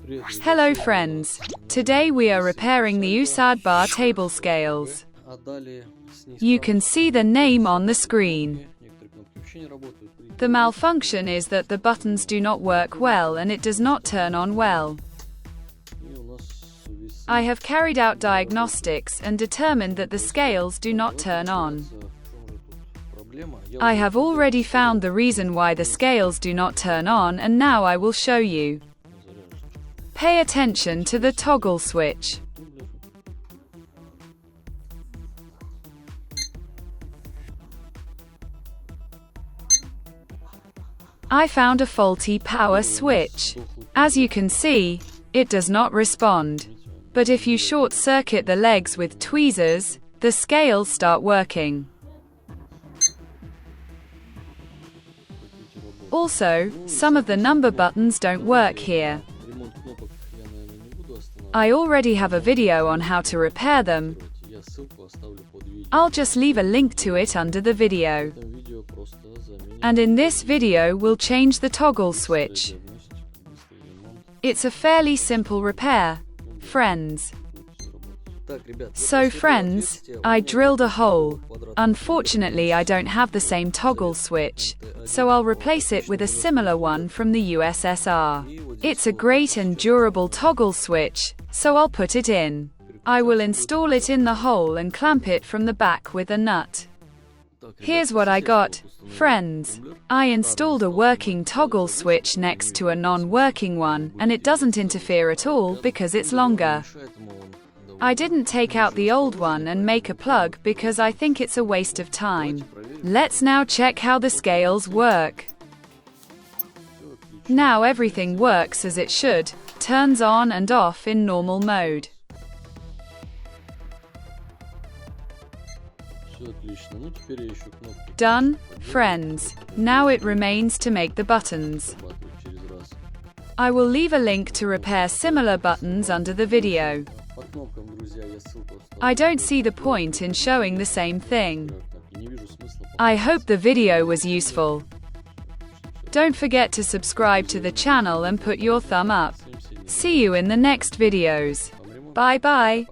Hello friends, today we are repairing the Usadba table scales. You can see the name on the screen. The malfunction is that the buttons do not work well and it does not turn on well. I have carried out diagnostics and determined that the scales do not turn on. I have already found the reason why the scales do not turn on and now I will show you. Pay attention to the toggle switch. I found a faulty power switch. As you can see, it does not respond. But if you short-circuit the legs with tweezers, the scales start working. Also, some of the number buttons don't work here. I already have a video on how to repair them. I'll just leave a link to it under the video. And in this video we'll change the toggle switch. It's a fairly simple repair, friends. So friends, I drilled a hole. Unfortunately I don't have the same toggle switch, so I'll replace it with a similar one from the USSR. It's a great and durable toggle switch, so I'll put it in. I will install it in the hole and clamp it from the back with a nut. Here's what I got, friends. I installed a working toggle switch next to a non-working one, and it doesn't interfere at all because it's longer. I didn't take out the old one and make a plug because I think it's a waste of time. Let's now check how the scales work. Now everything works as it should, turns on and off in normal mode. Done, friends. Now it remains to make the buttons. I will leave a link to repair similar buttons under the video. I don't see the point in showing the same thing. I hope the video was useful. Don't forget to subscribe to the channel and put your thumb up. See you in the next videos. Bye bye.